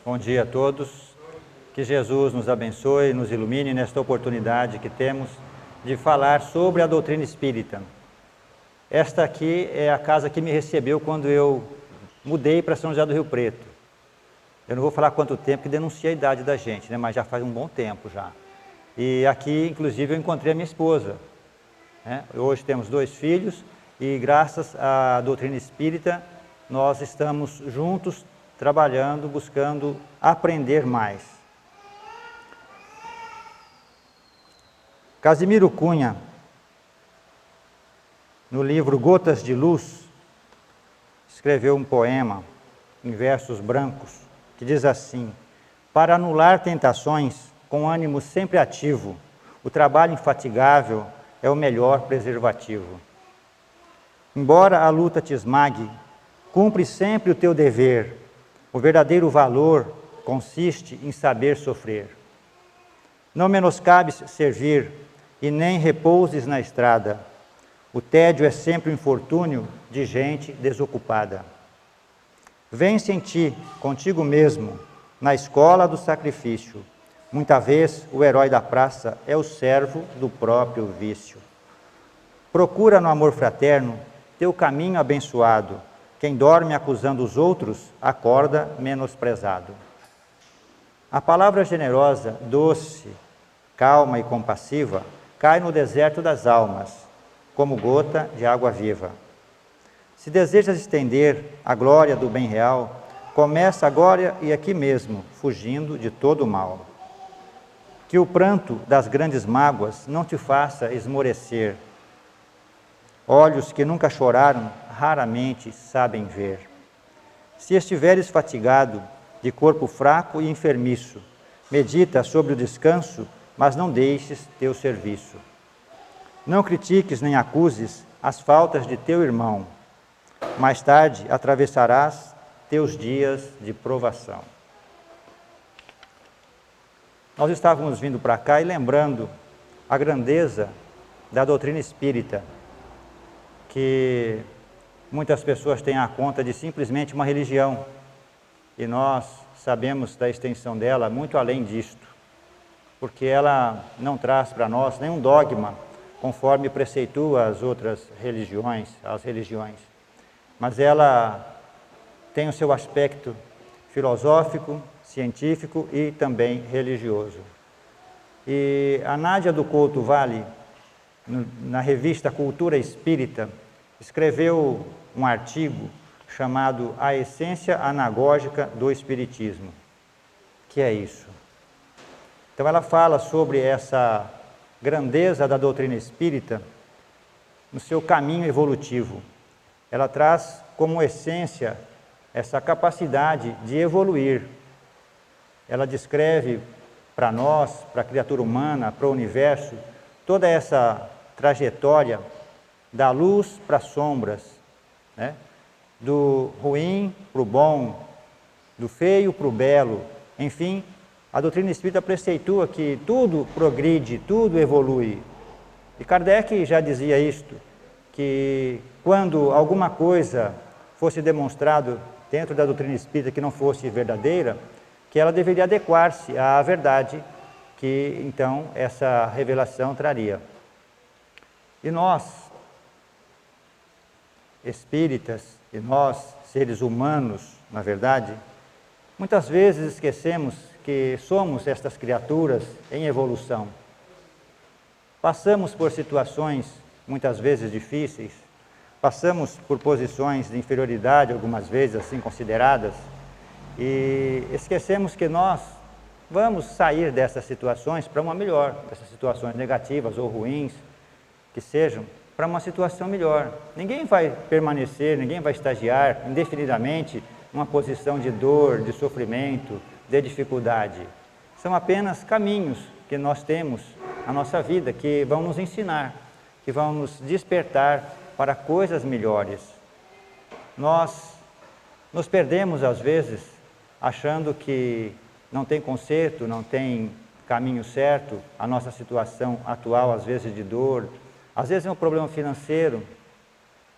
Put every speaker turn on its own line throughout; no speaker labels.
Bom dia a todos. Que Jesus nos abençoe e nos ilumine nesta oportunidade que temos de falar sobre a doutrina espírita. Esta aqui é a casa que me recebeu quando eu mudei para São José do Rio Preto. Eu não vou falar quanto tempo, que denuncia a idade da gente, né? Mas já faz um bom tempo já. E aqui, inclusive, eu encontrei a minha esposa, né? Hoje temos 2 filhos e graças à doutrina espírita nós estamos juntos trabalhando, buscando aprender mais. Casimiro Cunha, no livro Gotas de Luz, escreveu um poema em versos brancos que diz assim: para anular tentações com ânimo sempre ativo, o trabalho infatigável é o melhor preservativo. Embora a luta te esmague, cumpre sempre o teu dever. O verdadeiro valor consiste em saber sofrer. Não menoscabes servir e nem repouses na estrada. O tédio é sempre um infortúnio de gente desocupada. Vence em ti, contigo mesmo, na escola do sacrifício. Muita vez o herói da praça é o servo do próprio vício. Procura no amor fraterno teu caminho abençoado. Quem dorme acusando os outros, acorda menosprezado. A palavra generosa, doce, calma e compassiva, cai no deserto das almas, como gota de água viva. Se desejas estender a glória do bem real, começa agora e aqui mesmo, fugindo de todo o mal. Que o pranto das grandes mágoas não te faça esmorecer. Olhos que nunca choraram, raramente sabem ver. Se estiveres fatigado, de corpo fraco e enfermiço, medita sobre o descanso, mas não deixes teu serviço. Não critiques nem acuses as faltas de teu irmão. Mais tarde atravessarás teus dias de provação. Nós estávamos vindo para cá e lembrando a grandeza da doutrina espírita, que muitas pessoas têm a conta de simplesmente uma religião, e nós sabemos da extensão dela muito além disto, porque ela não traz para nós nenhum dogma conforme preceitua as outras religiões, mas ela tem o seu aspecto filosófico, científico e também religioso. E a Nádia do Couto Vale, na revista Cultura Espírita, escreveu um artigo chamado A Essência Anagógica do Espiritismo. Que é isso? Então ela fala sobre essa grandeza da doutrina espírita no seu caminho evolutivo. Ela traz como essência essa capacidade de evoluir. Ela descreve para nós, para a criatura humana, para o universo, toda essa trajetória da luz para as sombras, né? Do ruim para o bom, do feio para o belo, enfim, a doutrina espírita preceitua que tudo progride, tudo evolui. E Kardec já dizia isto, que quando alguma coisa fosse demonstrado dentro da doutrina espírita que não fosse verdadeira, que ela deveria adequar-se à verdade que então essa revelação traria. E nós, espíritas, e nós, seres humanos, na verdade, muitas vezes esquecemos que somos estas criaturas em evolução. Passamos por situações muitas vezes difíceis, passamos por posições de inferioridade, algumas vezes assim consideradas, e esquecemos que nós vamos sair dessas situações para uma melhor, dessas situações negativas ou ruins, que sejam, para uma situação melhor. Ninguém vai permanecer, ninguém vai estagiar indefinidamente numa posição de dor, de sofrimento, de dificuldade. São apenas caminhos que nós temos na nossa vida, que vão nos ensinar, que vão nos despertar para coisas melhores. Nós nos perdemos às vezes, achando que não tem conserto, não tem caminho certo, a nossa situação atual, às vezes de dor, às vezes é um problema financeiro,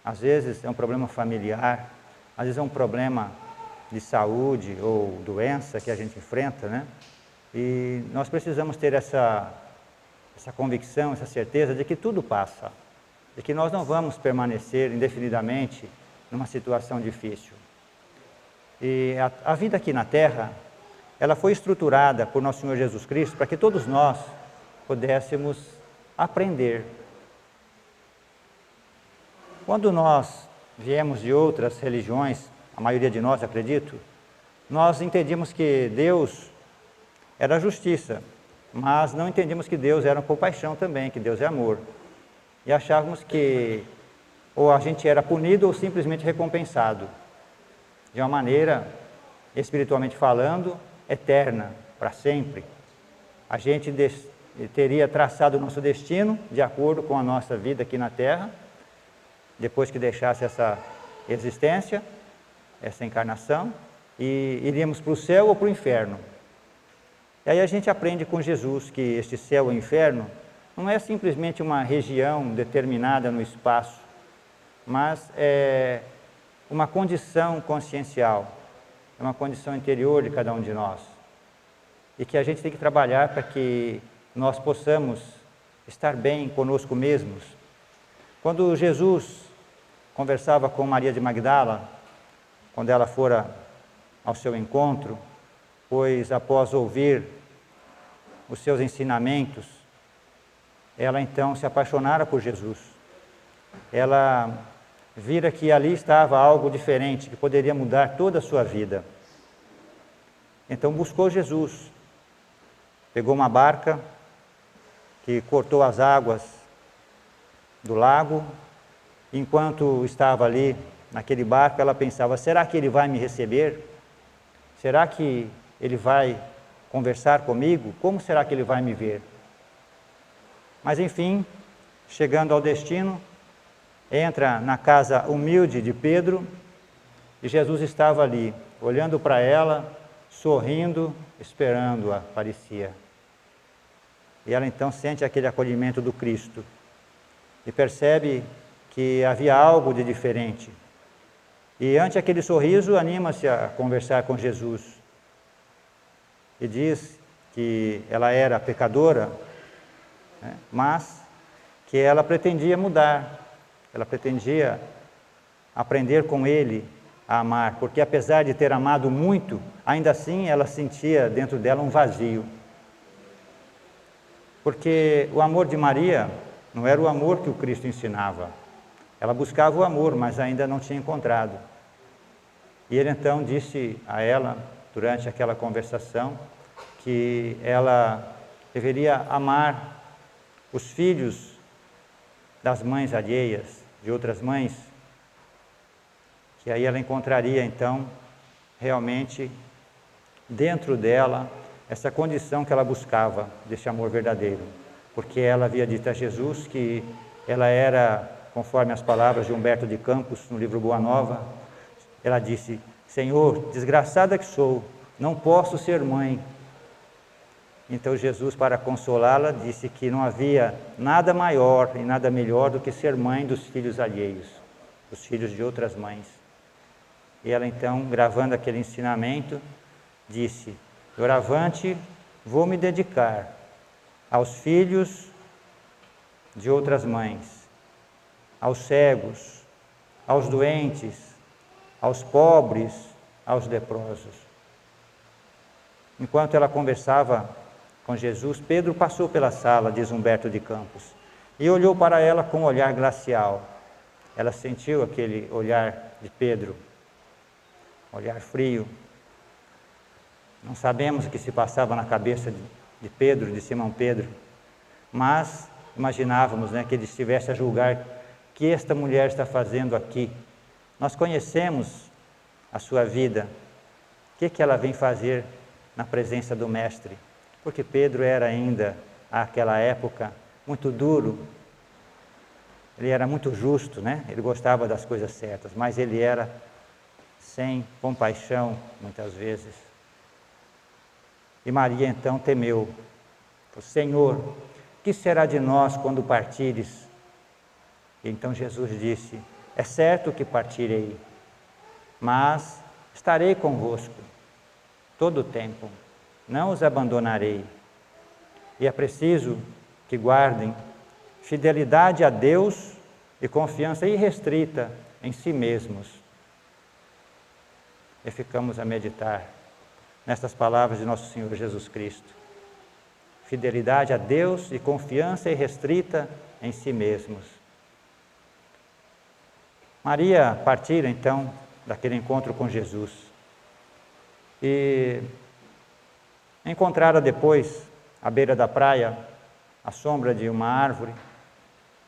às vezes é um problema familiar, às vezes é um problema de saúde ou doença que a gente enfrenta, né? E nós precisamos ter essa convicção, essa certeza de que tudo passa, de que nós não vamos permanecer indefinidamente numa situação difícil. E a vida aqui na Terra, ela foi estruturada por nosso Senhor Jesus Cristo para que todos nós pudéssemos aprender. Quando nós viemos de outras religiões, a maioria de nós, acredito, nós entendíamos que Deus era justiça, mas não entendíamos que Deus era compaixão também, que Deus é amor. E achávamos que ou a gente era punido ou simplesmente recompensado, de uma maneira, espiritualmente falando, eterna, para sempre. A gente teria traçado o nosso destino de acordo com a nossa vida aqui na Terra, depois que deixasse essa existência, essa encarnação, e iríamos para o céu ou para o inferno. E aí a gente aprende com Jesus que este céu ou inferno não é simplesmente uma região determinada no espaço, mas é uma condição consciencial, é uma condição interior de cada um de nós. E que a gente tem que trabalhar para que nós possamos estar bem conosco mesmos. Quando Jesus conversava com Maria de Magdala, quando ela fora ao seu encontro, pois após ouvir os seus ensinamentos, ela então se apaixonara por Jesus. Ela vira que ali estava algo diferente, que poderia mudar toda a sua vida. Então buscou Jesus, pegou uma barca que cortou as águas do lago. Enquanto estava ali naquele barco, ela pensava: será que ele vai me receber? Será que ele vai conversar comigo? Como será que ele vai me ver? Mas enfim, chegando ao destino, entra na casa humilde de Pedro, e Jesus estava ali, olhando para ela, sorrindo, esperando-a, parecia. E ela então sente aquele acolhimento do Cristo, e percebe que havia algo de diferente. E ante aquele sorriso, anima-se a conversar com Jesus. E diz que ela era pecadora, né, mas que ela pretendia mudar. Ela pretendia aprender com ele a amar, porque apesar de ter amado muito, ainda assim ela sentia dentro dela um vazio. Porque o amor de Maria não era o amor que o Cristo ensinava. Ela buscava o amor, mas ainda não tinha encontrado. E ele então disse a ela, durante aquela conversação, que ela deveria amar os filhos das mães alheias, de outras mães, que aí ela encontraria então realmente dentro dela essa condição que ela buscava desse amor verdadeiro, porque ela havia dito a Jesus que ela era, conforme as palavras de Humberto de Campos no livro Boa Nova, ela disse: Senhor, desgraçada que sou, não posso ser mãe. Então Jesus, para consolá-la, disse que não havia nada maior e nada melhor do que ser mãe dos filhos alheios, dos filhos de outras mães. E ela então, gravando aquele ensinamento, disse: doravante vou me dedicar aos filhos de outras mães, aos cegos, aos doentes, aos pobres, aos leprosos. Enquanto ela conversava com Jesus, Pedro passou pela sala, diz Humberto de Campos, e olhou para ela com um olhar glacial. Ela sentiu aquele olhar de Pedro, olhar frio. Não sabemos o que se passava na cabeça de Pedro, de Simão Pedro, mas imaginávamos, né, que ele estivesse a julgar: que esta mulher está fazendo aqui? Nós conhecemos a sua vida, o que ela vem fazer na presença do Mestre? Porque Pedro era ainda, àquela época, muito duro. Ele era muito justo, né? Ele gostava das coisas certas, mas ele era sem compaixão, muitas vezes. E Maria então temeu: Senhor, que será de nós quando partires? E então Jesus disse: é certo que partirei, mas estarei convosco todo o tempo, não os abandonarei. E é preciso que guardem fidelidade a Deus e confiança irrestrita em si mesmos. E ficamos a meditar nestas palavras de nosso Senhor Jesus Cristo. Fidelidade a Deus e confiança irrestrita em si mesmos. Maria partira então daquele encontro com Jesus e encontrara depois, à beira da praia, à sombra de uma árvore,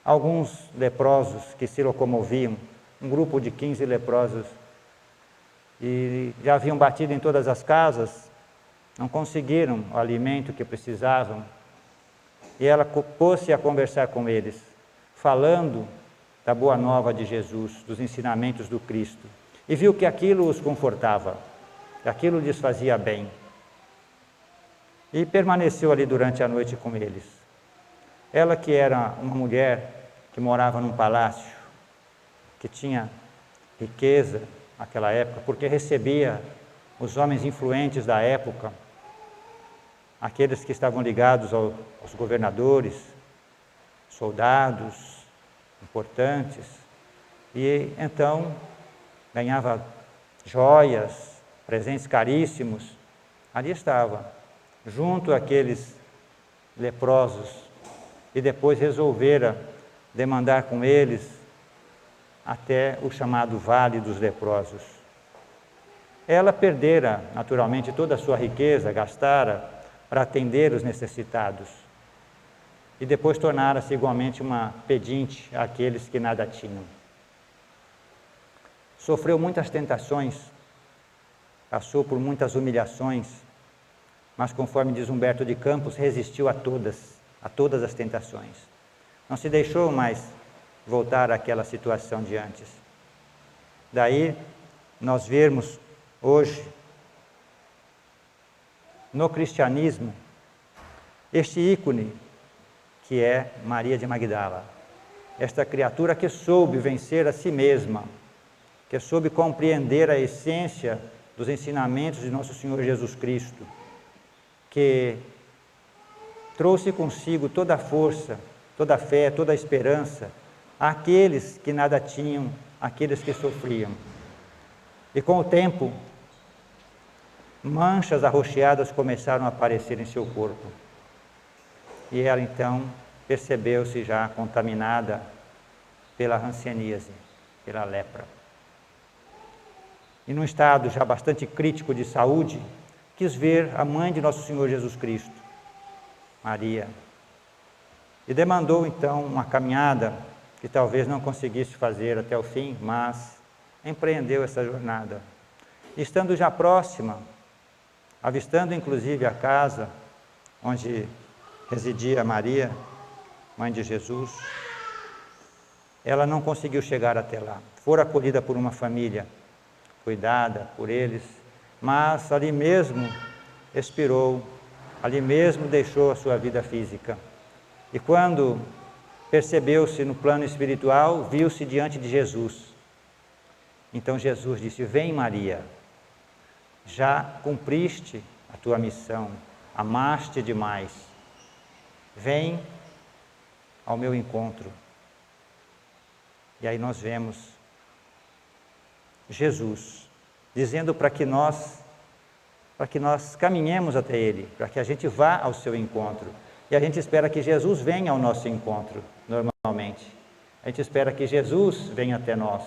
alguns leprosos que se locomoviam, um grupo de 15 leprosos, e já haviam batido em todas as casas, não conseguiram o alimento que precisavam, e ela pôs-se a conversar com eles, falando da boa nova de Jesus, dos ensinamentos do Cristo, e viu que aquilo os confortava, que aquilo lhes fazia bem, e permaneceu ali durante a noite com eles. Ela, que era uma mulher que morava num palácio, que tinha riqueza naquela época, porque recebia os homens influentes da época, aqueles que estavam ligados aos governadores, soldados importantes, e então ganhava joias, presentes caríssimos. Ali estava, junto àqueles leprosos, e depois resolvera demandar com eles até o chamado Vale dos Leprosos. Ela perdera, naturalmente, toda a sua riqueza, gastara para atender os necessitados, e depois tornara-se igualmente uma pedinte àqueles que nada tinham. Sofreu muitas tentações, passou por muitas humilhações, mas, conforme diz Humberto de Campos, resistiu a todas as tentações. Não se deixou mais voltar àquela situação de antes. Daí, nós vermos hoje, no cristianismo, este ícone que é Maria de Magdala, esta criatura que soube vencer a si mesma, que soube compreender a essência dos ensinamentos de nosso Senhor Jesus Cristo, que trouxe consigo toda a força, toda a fé, toda a esperança àqueles que nada tinham, àqueles que sofriam. E com o tempo, manchas arroxeadas começaram a aparecer em seu corpo. E ela então percebeu-se já contaminada pela hanseníase, pela lepra. E num estado já bastante crítico de saúde, quis ver a mãe de nosso Senhor Jesus Cristo, Maria, e demandou então uma caminhada que talvez não conseguisse fazer até o fim, mas empreendeu essa jornada. E estando já próxima, avistando inclusive a casa onde residia Maria, mãe de Jesus, ela não conseguiu chegar até lá. Fora acolhida por uma família, cuidada por eles, mas ali mesmo expirou, ali mesmo deixou a sua vida física. E quando percebeu-se no plano espiritual, viu-se diante de Jesus. Então Jesus disse: vem, Maria, já cumpriste a tua missão, amaste demais, vem ao meu encontro. E aí nós vemos Jesus dizendo para que nós caminhemos até Ele, para que a gente vá ao seu encontro. E a gente espera que Jesus venha ao nosso encontro, normalmente. A gente espera que Jesus venha até nós.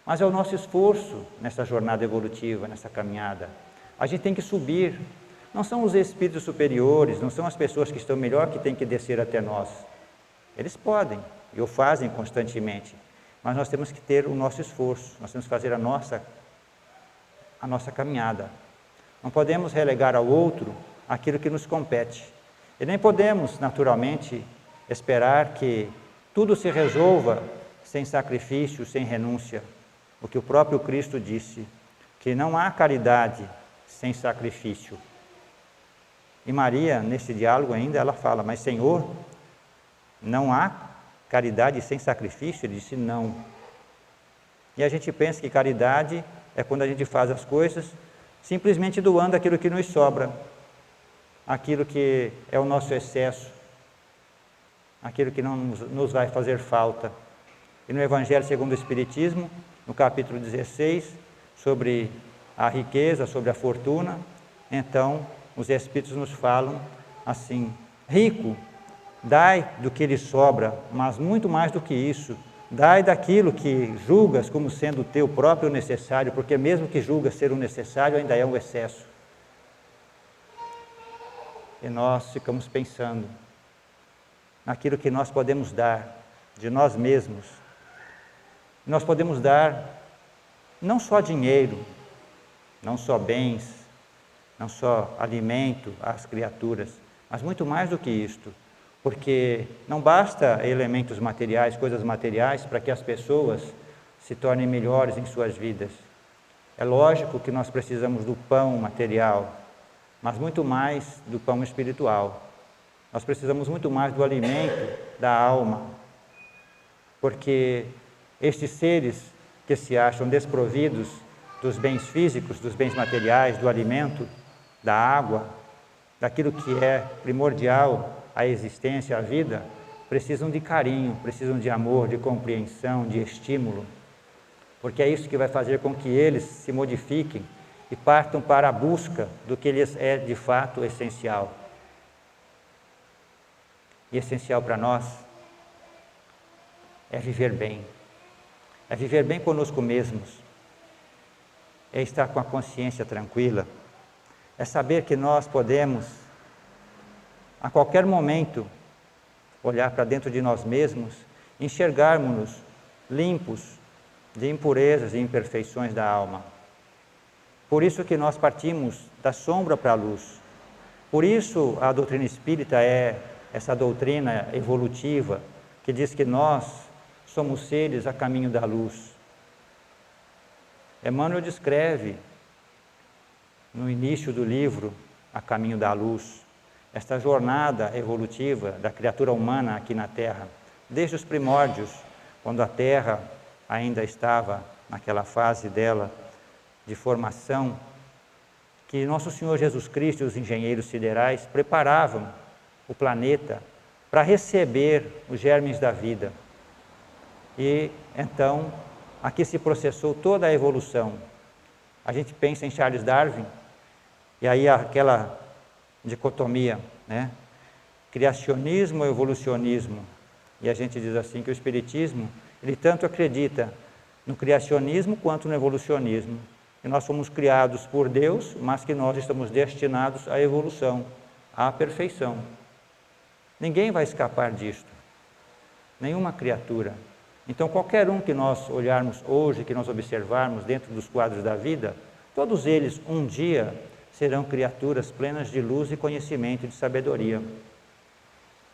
Mas é o nosso esforço nessa jornada evolutiva, nessa caminhada. A gente tem que subir. Não são os espíritos superiores, não são as pessoas que estão melhor que têm que descer até nós. Eles podem e o fazem constantemente. Mas nós temos que ter o nosso esforço, nós temos que fazer a nossa caminhada. Não podemos relegar ao outro aquilo que nos compete. E nem podemos, naturalmente, esperar que tudo se resolva sem sacrifício, sem renúncia. O que o próprio Cristo disse, que não há caridade sem sacrifício. E Maria, nesse diálogo ainda, ela fala: mas Senhor, não há caridade sem sacrifício? Ele disse: não. E a gente pensa que caridade é quando a gente faz as coisas simplesmente doando aquilo que nos sobra, aquilo que é o nosso excesso, aquilo que não nos vai fazer falta. E no Evangelho segundo o Espiritismo, no capítulo 16, sobre a riqueza, sobre a fortuna, então os Espíritos nos falam assim: rico, dai do que lhe sobra, mas muito mais do que isso, dai daquilo que julgas como sendo teu próprio necessário, porque mesmo que julgas ser o necessário, ainda é um excesso. E nós ficamos pensando naquilo que nós podemos dar de nós mesmos. Nós podemos dar não só dinheiro, não só bens, não só alimento às criaturas, mas muito mais do que isto, porque não basta elementos materiais, coisas materiais, para que as pessoas se tornem melhores em suas vidas. É lógico que nós precisamos do pão material, mas muito mais do pão espiritual. Nós precisamos muito mais do alimento da alma, porque estes seres que se acham desprovidos dos bens físicos, dos bens materiais, do alimento, da água, daquilo que é primordial à existência, à vida, precisam de carinho, precisam de amor, de compreensão, de estímulo, porque é isso que vai fazer com que eles se modifiquem e partam para a busca do que lhes é de fato essencial. E essencial para nós é viver bem conosco mesmos, é estar com a consciência tranquila, é saber que nós podemos, a qualquer momento, olhar para dentro de nós mesmos, enxergarmos-nos limpos de impurezas e imperfeições da alma. Por isso que nós partimos da sombra para a luz. Por isso a doutrina espírita é essa doutrina evolutiva que diz que nós somos seres a caminho da luz. Emmanuel descreve no início do livro A Caminho da Luz esta jornada evolutiva da criatura humana aqui na Terra, desde os primórdios, quando a Terra ainda estava naquela fase dela de formação, que Nosso Senhor Jesus Cristo e os engenheiros siderais preparavam o planeta para receber os germes da vida. E então, aqui se processou toda a evolução. A gente pensa em Charles Darwin, e aí aquela dicotomia, né? Criacionismo ou evolucionismo. E a gente diz assim que o Espiritismo, ele tanto acredita no criacionismo quanto no evolucionismo. Que nós fomos criados por Deus, mas que nós estamos destinados à evolução, à perfeição. Ninguém vai escapar disto, nenhuma criatura. Então, qualquer um que nós olharmos hoje, que nós observarmos dentro dos quadros da vida, todos eles um dia serão criaturas plenas de luz e conhecimento e de sabedoria.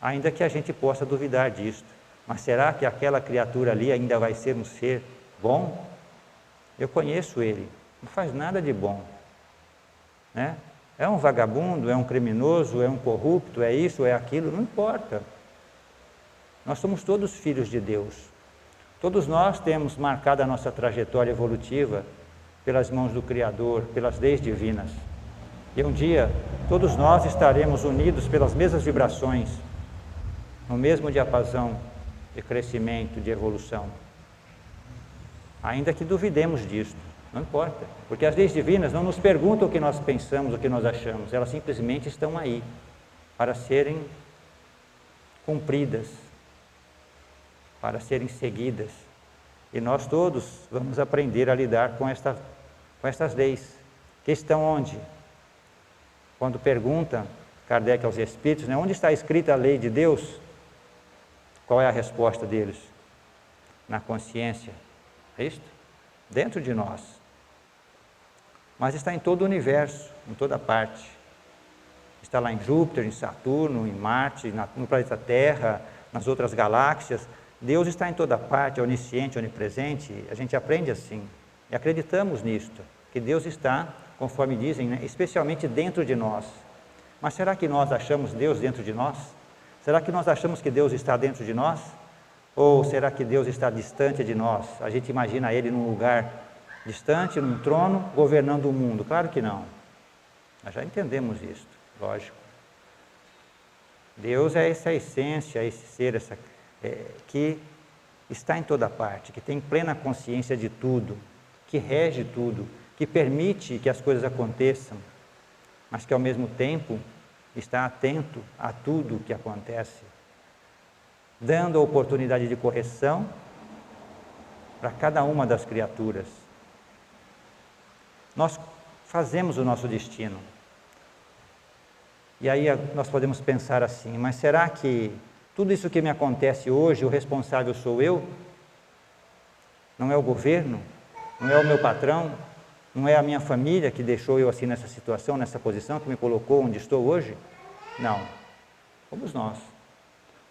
Ainda que a gente possa duvidar disto. Mas será que aquela criatura ali ainda vai ser um ser bom? Eu conheço ele, não faz nada de bom, né? É um vagabundo, é um criminoso, é um corrupto, é isso, é aquilo, não importa. Nós somos todos filhos de Deus. Todos nós temos marcado a nossa trajetória evolutiva pelas mãos do Criador, pelas leis divinas. E um dia, todos nós estaremos unidos pelas mesmas vibrações, no mesmo diapasão de crescimento, de evolução. Ainda que duvidemos disto, não importa, porque as leis divinas não nos perguntam o que nós pensamos, o que nós achamos, elas simplesmente estão aí para serem cumpridas, para serem seguidas. E nós todos vamos aprender a lidar com estas leis, que estão onde? Quando pergunta Kardec aos Espíritos, né, onde está escrita a lei de Deus? Qual é a resposta deles? Na consciência. É isto? Dentro de nós. Mas está em todo o universo, em toda parte. Está lá em Júpiter, em Saturno, em Marte, no planeta Terra, nas outras galáxias. Deus está em toda parte, é onisciente, onipresente. A gente aprende assim. E acreditamos nisto, que Deus está, conforme dizem, né, especialmente dentro de nós. Mas será que nós achamos Deus dentro de nós? Será que nós achamos que Deus está dentro de nós? Ou será que Deus está distante de nós? A gente imagina Ele num lugar distante, num trono, governando o mundo. Claro que não. Nós já entendemos isso, lógico. Deus é essa essência, esse ser, que está em toda parte, que tem plena consciência de tudo, que rege tudo, que permite que as coisas aconteçam, mas que ao mesmo tempo está atento a tudo que acontece, dando a oportunidade de correção para cada uma das criaturas. Nós fazemos o nosso destino. E aí nós podemos pensar assim, mas será que tudo isso que me acontece hoje, o responsável sou eu? Não é o governo? Não é o meu patrão? Não é a minha família que deixou eu assim nessa situação, nessa posição, que me colocou onde estou hoje? Não. Somos nós,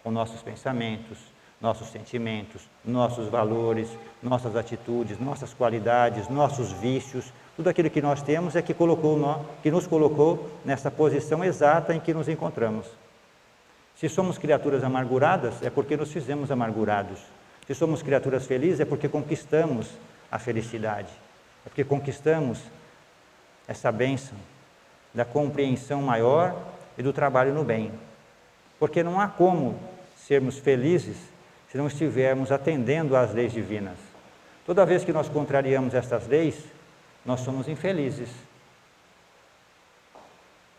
com nossos pensamentos, nossos sentimentos, nossos valores, nossas atitudes, nossas qualidades, nossos vícios, tudo aquilo que nós temos é que nos colocou nessa posição exata em que nos encontramos. Se somos criaturas amarguradas, é porque nos fizemos amargurados. Se somos criaturas felizes, é porque conquistamos a felicidade. É porque conquistamos essa bênção da compreensão maior e do trabalho no bem. Porque não há como sermos felizes se não estivermos atendendo às leis divinas. Toda vez que nós contrariamos estas leis, nós somos infelizes.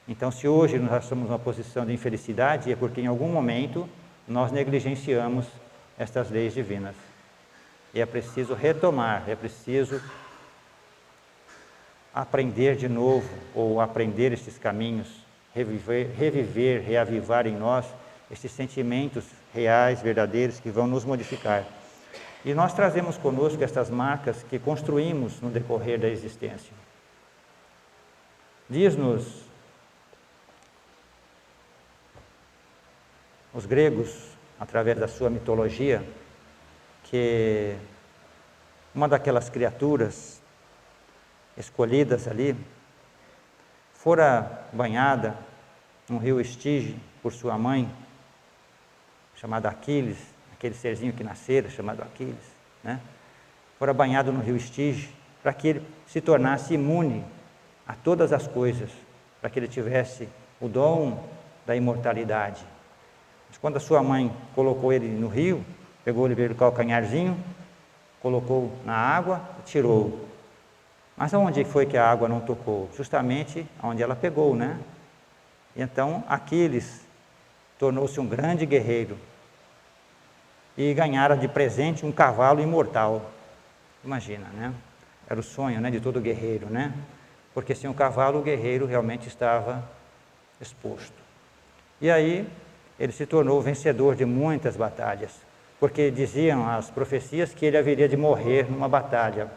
Então, se hoje nós estamos numa posição de infelicidade, é porque em algum momento nós negligenciamos estas leis divinas. E é preciso retomar, é preciso aprender de novo, ou aprender estes caminhos, reviver, reavivar em nós estes sentimentos reais, verdadeiros, que vão nos modificar. E nós trazemos conosco estas marcas que construímos no decorrer da existência. Diz-nos os gregos, através da sua mitologia, que uma daquelas criaturas escolhidas ali fora banhada no rio Estige por sua mãe, chamada Aquiles, aquele serzinho que nascera, chamado Aquiles, né? Fora banhado no rio Estige, para que ele se tornasse imune a todas as coisas, para que ele tivesse o dom da imortalidade. Mas quando a sua mãe colocou ele no rio, pegou-lhe pelo calcanharzinho, colocou na água e tirou. Mas aonde foi que a água não tocou? Justamente onde ela pegou, né? E então Aquiles tornou-se um grande guerreiro e ganhara de presente um cavalo imortal. Imagina, né? Era o sonho, né, de todo guerreiro, né? Porque sem o cavalo o guerreiro realmente estava exposto. E aí ele se tornou vencedor de muitas batalhas, porque diziam as profecias que ele haveria de morrer numa batalha.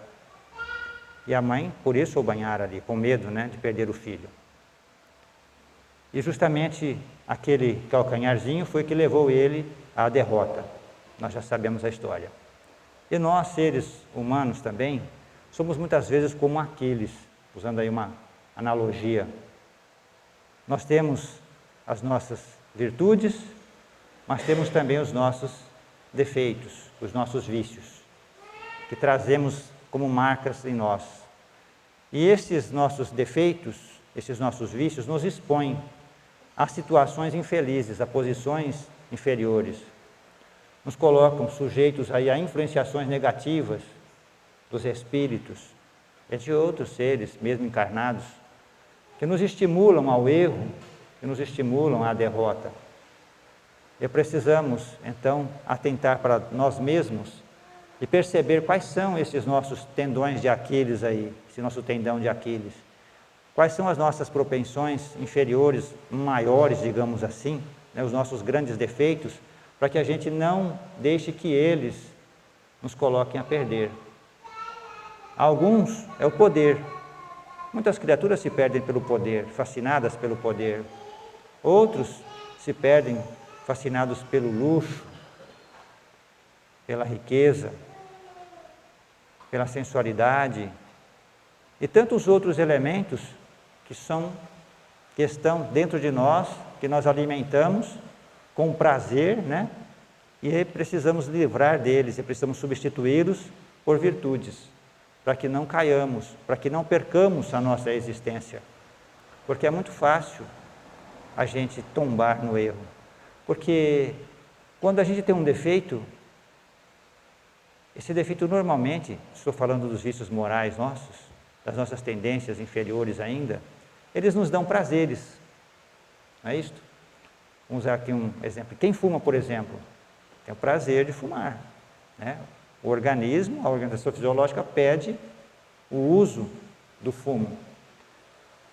E a mãe, por isso, o banhara ali, com medo, né, de perder o filho. E justamente aquele calcanharzinho foi que levou ele à derrota. Nós já sabemos a história. E nós, seres humanos também, somos muitas vezes como Aquiles, usando aí uma analogia. Nós temos as nossas virtudes, mas temos também os nossos defeitos, os nossos vícios, que trazemos como marcas em nós. E esses nossos defeitos, esses nossos vícios, nos expõem a situações infelizes, a posições inferiores. Nos colocam sujeitos aí a influenciações negativas dos espíritos e de outros seres, mesmo encarnados, que nos estimulam ao erro, que nos estimulam à derrota. E precisamos, então, atentar para nós mesmos e perceber quais são esses nossos tendões de Aquiles aí, esse nosso tendão de Aquiles. Quais são as nossas propensões inferiores, maiores, digamos assim, né, os nossos grandes defeitos, para que a gente não deixe que eles nos coloquem a perder. Alguns é o poder. Muitas criaturas se perdem pelo poder, fascinadas pelo poder. Outros se perdem fascinados pelo luxo, pela riqueza, pela sensualidade e tantos outros elementos que estão dentro de nós, que nós alimentamos com prazer, né? E precisamos livrar deles, e precisamos substituí-los por virtudes. para que não caiamos, para que não percamos a nossa existência. Porque é muito fácil a gente tombar no erro. Porque quando a gente tem um defeito, esse defeito normalmente, estou falando dos vícios morais nossos, das nossas tendências inferiores ainda, eles nos dão prazeres, não é isto? Vamos usar aqui um exemplo. Quem fuma, por exemplo, tem o prazer de fumar, né? O organismo, a organização fisiológica pede o uso do fumo.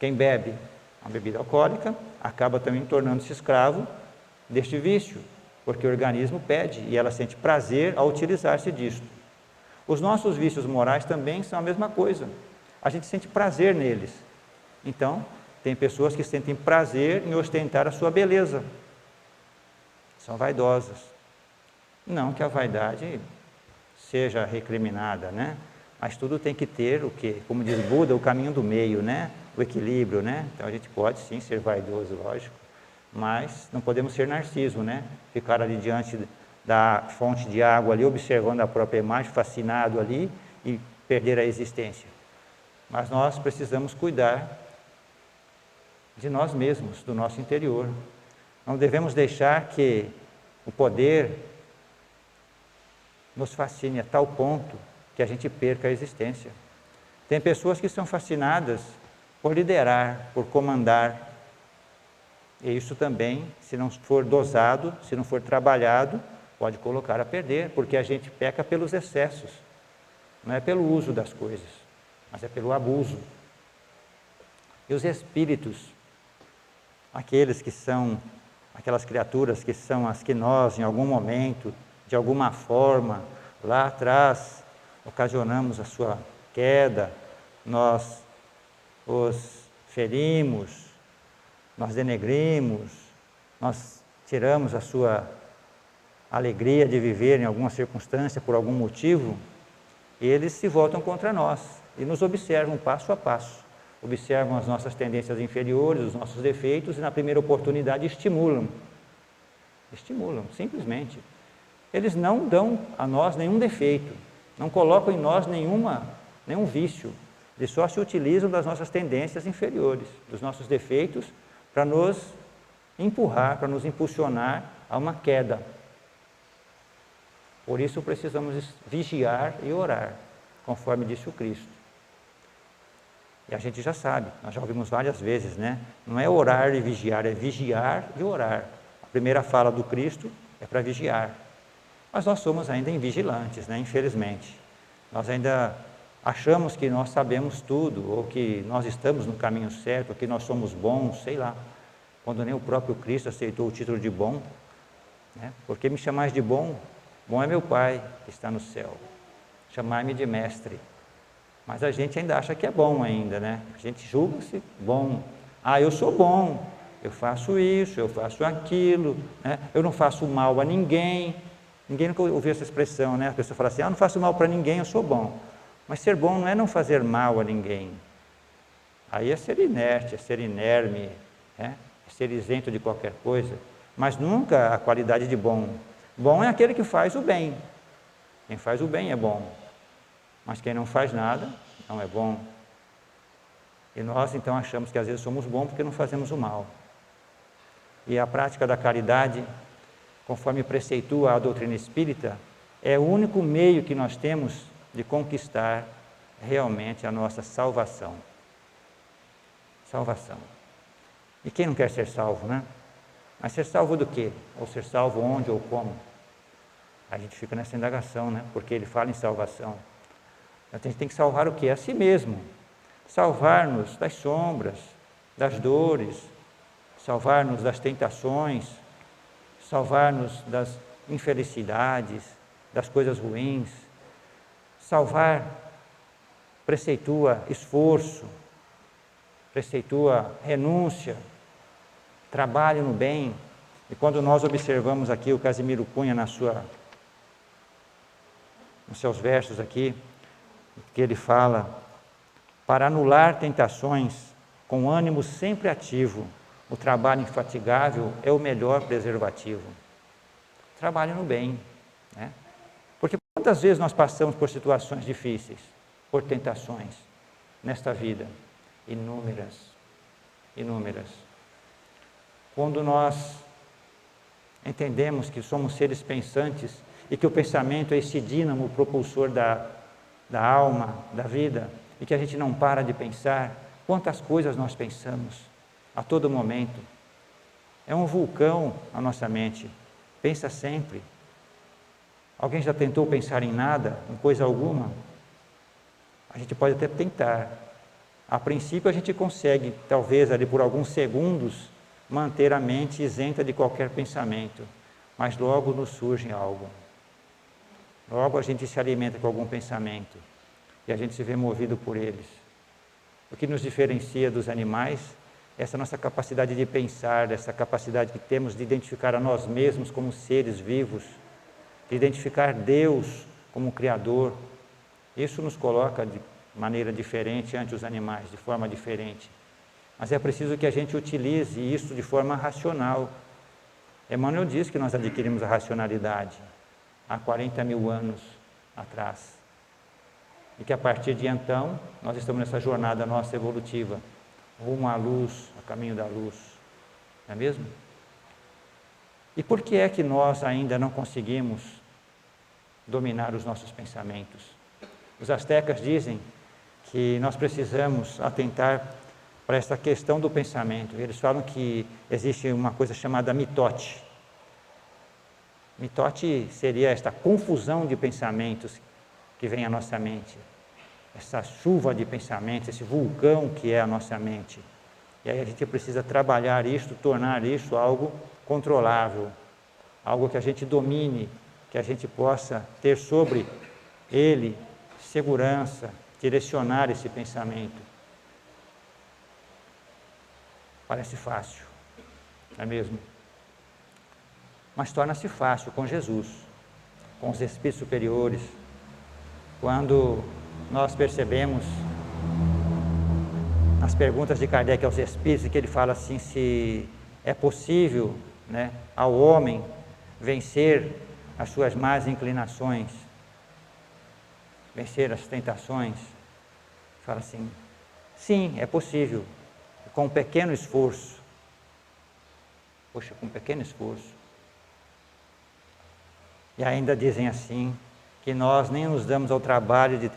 Quem bebe uma bebida alcoólica acaba também tornando-se escravo deste vício, porque o organismo pede e ela sente prazer ao utilizar-se disto. Os nossos vícios morais também são a mesma coisa. A gente sente prazer neles. Então, tem pessoas que sentem prazer em ostentar a sua beleza. São vaidosas. Não que a vaidade seja recriminada, né? Mas tudo tem que ter o quê? Como diz Buda, o caminho do meio, né? O equilíbrio, né? Então a gente pode sim ser vaidoso, lógico, mas não podemos ser narciso, né? Ficar ali diante da fonte de água ali, observando a própria imagem, fascinado ali e perder a existência. Mas nós precisamos cuidar de nós mesmos, do nosso interior. Não devemos deixar que o poder nos fascine a tal ponto que a gente perca a existência. Tem pessoas que são fascinadas por liderar, por comandar. E isso também, se não for dosado, se não for trabalhado, pode colocar a perder, porque a gente peca pelos excessos. Não é pelo uso das coisas, mas é pelo abuso. E os espíritos, aqueles que são, aquelas criaturas que são as que nós, em algum momento, de alguma forma, lá atrás, ocasionamos a sua queda, nós os ferimos, nós denegrimos, nós tiramos a sua alegria de viver em alguma circunstância, por algum motivo, e eles se voltam contra nós e nos observam passo a passo, observam as nossas tendências inferiores, os nossos defeitos e na primeira oportunidade estimulam, simplesmente. Eles não dão a nós nenhum defeito, não colocam em nós nenhum vício, eles só se utilizam das nossas tendências inferiores, dos nossos defeitos, para nos empurrar, para nos impulsionar a uma queda. Por isso precisamos vigiar e orar, conforme disse o Cristo. E a gente já sabe, nós já ouvimos várias vezes, né? Não é orar e vigiar, é vigiar e orar. A primeira fala do Cristo é para vigiar. Mas nós somos ainda invigilantes, né? Infelizmente. Nós ainda achamos que nós sabemos tudo, ou que nós estamos no caminho certo, ou que nós somos bons, sei lá. Quando nem o próprio Cristo aceitou o título de bom, né? Por que me chamais de bom? Bom é meu Pai que está no céu. Chamai-me de mestre. Mas a gente ainda acha que é bom ainda, né? A gente julga-se bom. Ah, eu sou bom, eu faço isso, eu faço aquilo, né? Eu não faço mal a ninguém. Ninguém nunca ouviu essa expressão, né? A pessoa fala assim, eu não faço mal para ninguém, eu sou bom. Mas ser bom não é não fazer mal a ninguém. Aí é ser inerte, é ser inerme, né? É ser isento de qualquer coisa. Mas nunca a qualidade de bom. Bom é aquele que faz o bem. Quem faz o bem é bom. Mas quem não faz nada, não é bom. E nós então achamos que às vezes somos bons porque não fazemos o mal. E a prática da caridade, conforme preceitua a doutrina espírita, é o único meio que nós temos de conquistar realmente a nossa salvação. Salvação. E quem não quer ser salvo, né? Mas ser salvo do quê? Ou ser salvo onde ou como? A gente fica nessa indagação, né? Porque ele fala em salvação. A gente tem que salvar o quê? A si mesmo. Salvar-nos das sombras, das dores, salvar-nos das tentações, salvar-nos das infelicidades, das coisas ruins. Salvar preceitua esforço, preceitua renúncia, trabalho no bem. E quando nós observamos aqui o Casimiro Cunha nos seus versos aqui, que ele fala, para anular tentações com ânimo sempre ativo, o trabalho infatigável é o melhor preservativo. Trabalhe no bem, né? Porque quantas vezes nós passamos por situações difíceis? por tentações nesta vida, inúmeras, inúmeras. Quando nós entendemos que somos seres pensantes e que o pensamento é esse dínamo propulsor da alma, da vida, e que a gente não para de pensar, quantas coisas nós pensamos a todo momento. É um vulcão a nossa mente, pensa sempre. Alguém já tentou pensar em nada, em coisa alguma? A gente pode até tentar. A princípio a gente consegue, talvez ali por alguns segundos, manter a mente isenta de qualquer pensamento, mas logo nos surge algo. Logo a gente se alimenta com algum pensamento e a gente se vê movido por eles. O que nos diferencia dos animais é essa nossa capacidade de pensar, essa capacidade que temos de identificar a nós mesmos como seres vivos, de identificar Deus como Criador. Isso nos coloca de maneira diferente ante os animais, de forma diferente. Mas é preciso que a gente utilize isso de forma racional. Emmanuel diz que nós adquirimos a racionalidade há 40 mil anos atrás. E que a partir de então, nós estamos nessa jornada nossa evolutiva, rumo à luz, a caminho da luz. Não é mesmo? E por que é que nós ainda não conseguimos dominar os nossos pensamentos? Os astecas dizem que nós precisamos atentar para essa questão do pensamento. Eles falam que existe uma coisa chamada mitote. Mitote seria esta confusão de pensamentos que vem à nossa mente, essa chuva de pensamentos, esse vulcão que é a nossa mente. E aí a gente precisa trabalhar isso, tornar isso algo controlável, algo que a gente domine, que a gente possa ter sobre ele segurança, direcionar esse pensamento. Parece fácil, não é mesmo? Mas torna-se fácil com Jesus, com os espíritos superiores, quando nós percebemos nas perguntas de Kardec aos espíritos, que ele fala assim, se é possível, né, ao homem vencer as suas más inclinações, vencer as tentações. Fala assim, sim, é possível, com um pequeno esforço. Poxa, com um pequeno esforço. E ainda dizem assim, que nós nem nos damos ao trabalho de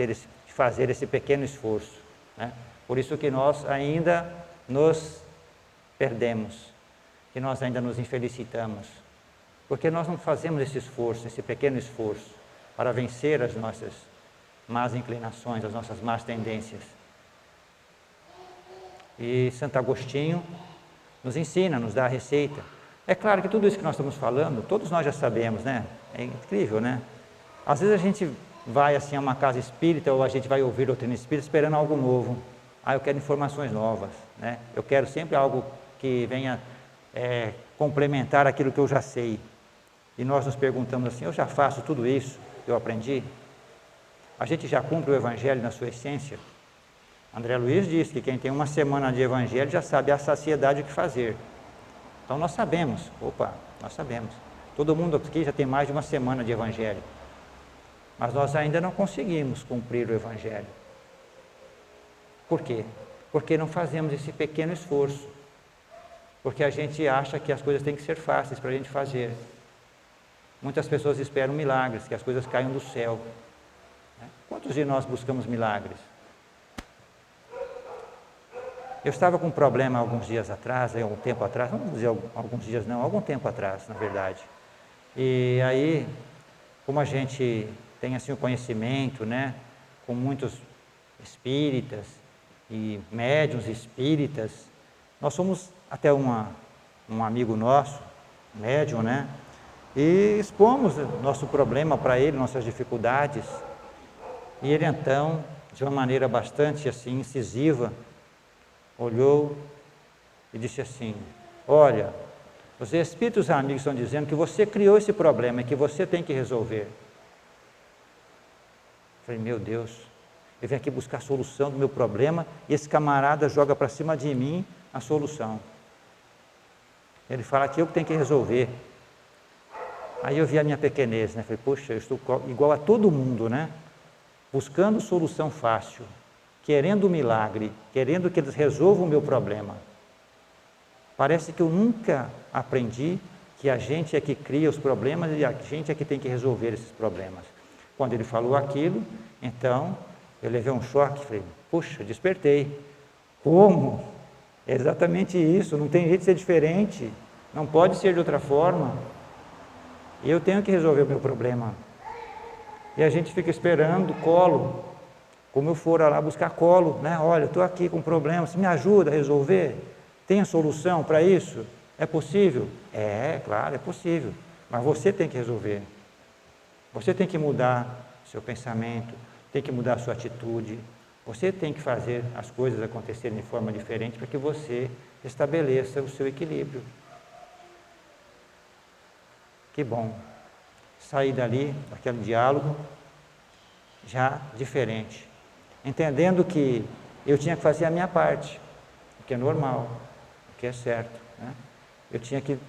fazer esse pequeno esforço, né? Por isso que nós ainda nos perdemos, que nós ainda nos infelicitamos, porque nós não fazemos esse esforço, esse pequeno esforço, para vencer as nossas más inclinações, as nossas más tendências. E Santo Agostinho nos ensina, nos dá a receita. É claro que tudo isso que nós estamos falando, todos nós já sabemos, né? É incrível, né? Às vezes a gente vai assim a uma casa espírita ou a gente vai ouvir doutrina espírita esperando algo novo. Eu quero informações novas, né? Eu quero sempre algo que venha complementar aquilo que eu já sei. E nós nos perguntamos assim, eu já faço tudo isso que eu aprendi? A gente já cumpre o Evangelho na sua essência? André Luiz diz que quem tem uma semana de Evangelho já sabe a saciedade o que fazer. Então nós sabemos, nós sabemos. Todo mundo aqui já tem mais de uma semana de Evangelho. Mas nós ainda não conseguimos cumprir o Evangelho. Por quê? Porque não fazemos esse pequeno esforço. Porque a gente acha que as coisas têm que ser fáceis para a gente fazer. Muitas pessoas esperam milagres, que as coisas caiam do céu. Quantos de nós buscamos milagres? Eu estava com um problema alguns dias atrás, algum tempo atrás, não vou dizer alguns dias não, algum tempo atrás, na verdade. E aí, como a gente tem assim o conhecimento, né, com muitos espíritas e médiuns espíritas, nós somos até um amigo nosso, médium, né, e expomos nosso problema para ele, nossas dificuldades. E ele então, de uma maneira bastante assim incisiva, olhou e disse assim, olha, os espíritos amigos estão dizendo que você criou esse problema e que você tem que resolver. Eu falei, meu Deus, eu vim aqui buscar a solução do meu problema e esse camarada joga para cima de mim a solução. Ele fala que eu que tenho que resolver. Aí eu vi a minha pequenez, né? Falei, poxa, eu estou igual a todo mundo, né? buscando solução fácil, querendo um milagre, querendo que eles resolvam o meu problema. Parece que eu nunca aprendi que a gente é que cria os problemas e a gente é que tem que resolver esses problemas. Quando ele falou aquilo, então eu levei um choque, falei, puxa, despertei. Como? É exatamente isso, não tem jeito de ser diferente, não pode ser de outra forma. E eu tenho que resolver o meu problema. E a gente fica esperando colo, como eu for lá buscar colo, né? Olha, eu estou aqui com um problema, você me ajuda a resolver? Tem a solução para isso? É possível? É, claro, é possível, mas você tem que resolver. Você tem que mudar seu pensamento, tem que mudar sua atitude, você tem que fazer as coisas acontecerem de forma diferente para que você estabeleça o seu equilíbrio. Que bom, sair dali, daquele diálogo, já diferente, entendendo que eu tinha que fazer a minha parte, o que é normal, o que é certo, né? Eu tinha que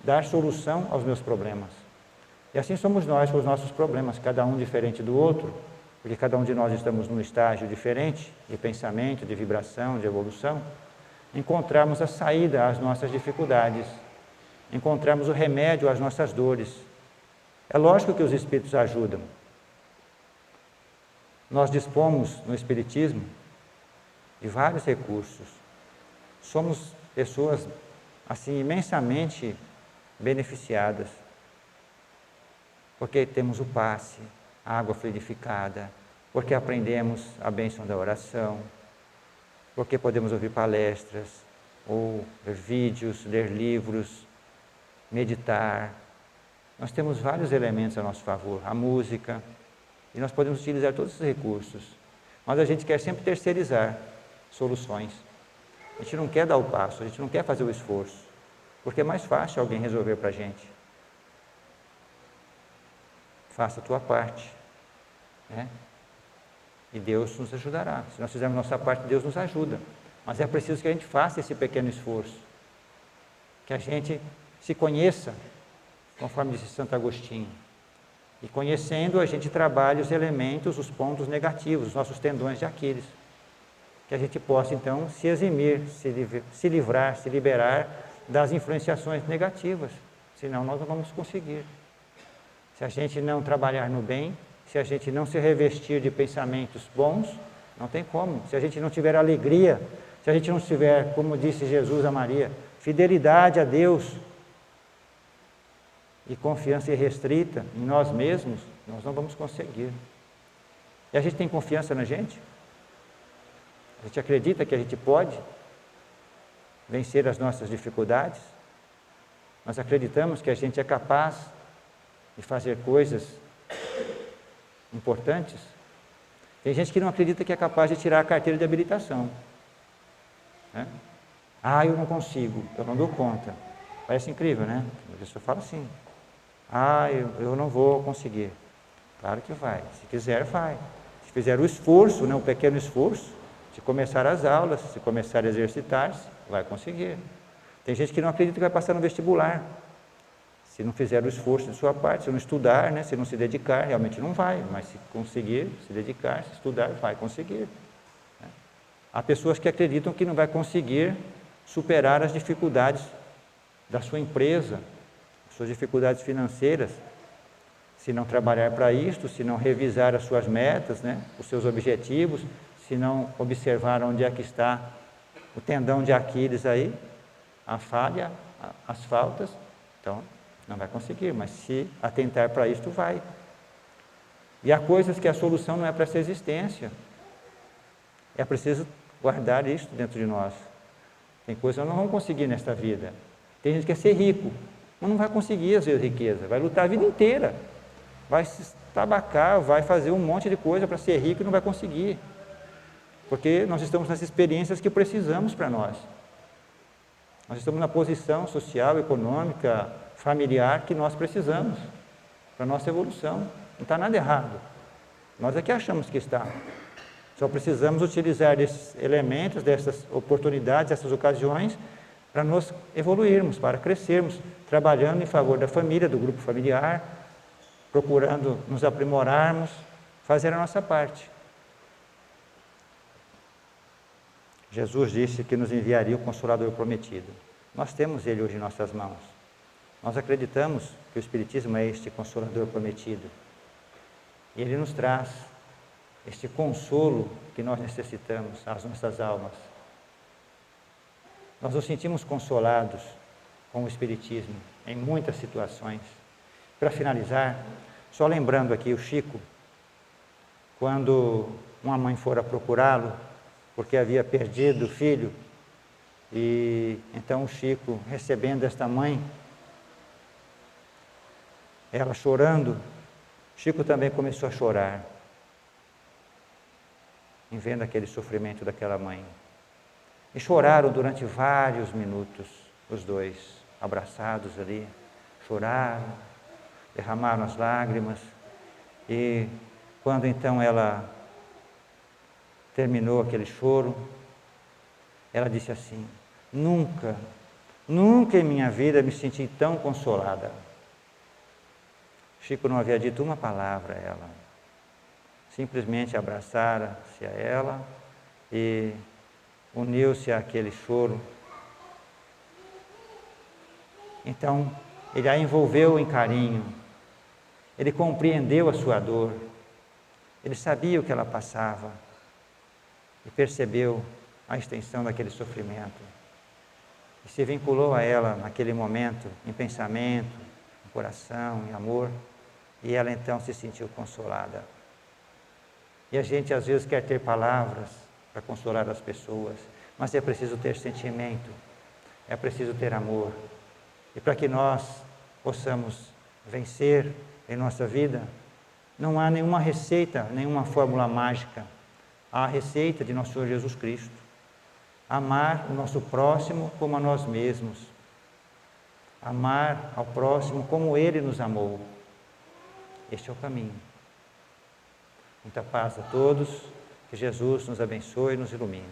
dar solução aos meus problemas. E assim somos nós com os nossos problemas, cada um diferente do outro, porque cada um de nós estamos num estágio diferente de pensamento, de vibração, de evolução, encontrarmos a saída às nossas dificuldades, encontrarmos o remédio às nossas dores. É lógico que os espíritos ajudam. Nós dispomos no Espiritismo de vários recursos. Somos pessoas assim imensamente beneficiadas, porque temos o passe, a água fluidificada, porque aprendemos a bênção da oração, porque podemos ouvir palestras, ou ver vídeos, ler livros, meditar. Nós temos vários elementos a nosso favor, a música, e nós podemos utilizar todos esses recursos, mas a gente quer sempre terceirizar soluções. A gente não quer dar o passo, a gente não quer fazer o esforço, porque é mais fácil alguém resolver para a gente. Faça a tua parte, né? E Deus nos ajudará. Se nós fizermos a nossa parte, Deus nos ajuda. Mas é preciso que a gente faça esse pequeno esforço, que a gente se conheça, conforme disse Santo Agostinho. E conhecendo, a gente trabalha os elementos, os pontos negativos, os nossos tendões de Aquiles. Que a gente possa, então, se eximir, se livrar, se liberar das influenciações negativas. Senão, nós não vamos conseguir. Se a gente não trabalhar no bem, se a gente não se revestir de pensamentos bons, não tem como. Se a gente não tiver alegria, se a gente não tiver, como disse Jesus a Maria, fidelidade a Deus e confiança irrestrita em nós mesmos, nós não vamos conseguir. E a gente tem confiança na gente? A gente acredita que a gente pode vencer as nossas dificuldades? Nós acreditamos que a gente é capaz de fazer coisas importantes? Tem gente que não acredita que é capaz de tirar a carteira de habilitação, né? Ah, eu não consigo, eu não dou conta. Parece incrível, né? A pessoa fala assim, ah, eu não vou conseguir. Claro que vai, se quiser vai. Se fizer o esforço, né, um pequeno esforço, se começar as aulas, se começar a exercitar-se, vai conseguir. Tem gente que não acredita que vai passar no vestibular. Se não fizer o esforço de sua parte, se não estudar, né, se não se dedicar, realmente não vai, mas se conseguir, se dedicar, se estudar, vai conseguir. Né? Há pessoas que acreditam que não vai conseguir superar as dificuldades da sua empresa, suas dificuldades financeiras, se não trabalhar para isto, se não revisar as suas metas, né, os seus objetivos, se não observar onde é que está o tendão de Aquiles aí, a falha, as faltas, então não vai conseguir, mas se atentar para isto, vai. E há coisas que a solução não é para essa existência, é preciso guardar isso dentro de nós. Tem coisas que nós não vamos conseguir nesta vida. Tem gente que quer ser rico, mas não vai conseguir às vezes riqueza, vai lutar a vida inteira, vai se tabacar, vai fazer um monte de coisa para ser rico e não vai conseguir, porque nós estamos nas experiências que precisamos para nós. Nós estamos na posição social, econômica, familiar que nós precisamos para a nossa evolução. Não está nada errado. Nós é que achamos que está. Só precisamos utilizar desses elementos, dessas oportunidades, dessas ocasiões, para nos evoluirmos, para crescermos, trabalhando em favor da família, do grupo familiar, procurando nos aprimorarmos, fazer a nossa parte. Jesus disse que nos enviaria o Consolador prometido. Nós temos ele hoje em nossas mãos. Nós acreditamos que o Espiritismo é este Consolador prometido. E ele nos traz este consolo que nós necessitamos às nossas almas. Nós nos sentimos consolados com o Espiritismo em muitas situações. Para finalizar, só lembrando aqui o Chico, quando uma mãe fora procurá-lo, porque havia perdido o filho, e então o Chico, recebendo esta mãe, ela chorando, Chico também começou a chorar, em vendo aquele sofrimento daquela mãe. E choraram durante vários minutos, os dois, abraçados ali, choraram, derramaram as lágrimas, e quando então ela terminou aquele choro, ela disse assim: nunca em minha vida me senti tão consolada. Chico não havia dito uma palavra a ela, simplesmente abraçara-se a ela e uniu-se àquele choro. Então, ele a envolveu em carinho, ele compreendeu a sua dor, ele sabia o que ela passava e percebeu a extensão daquele sofrimento. E se vinculou a ela naquele momento, em pensamento, em coração, em amor, e ela então se sentiu consolada. E a gente às vezes quer ter palavras para consolar as pessoas, mas é preciso ter sentimento, é preciso ter amor. E para que nós possamos vencer em nossa vida, não há nenhuma receita, nenhuma fórmula mágica. Há a receita de nosso Senhor Jesus Cristo: amar o nosso próximo como a nós mesmos, amar ao próximo como Ele nos amou. Este é o caminho. Muita paz a todos, que Jesus nos abençoe e nos ilumine.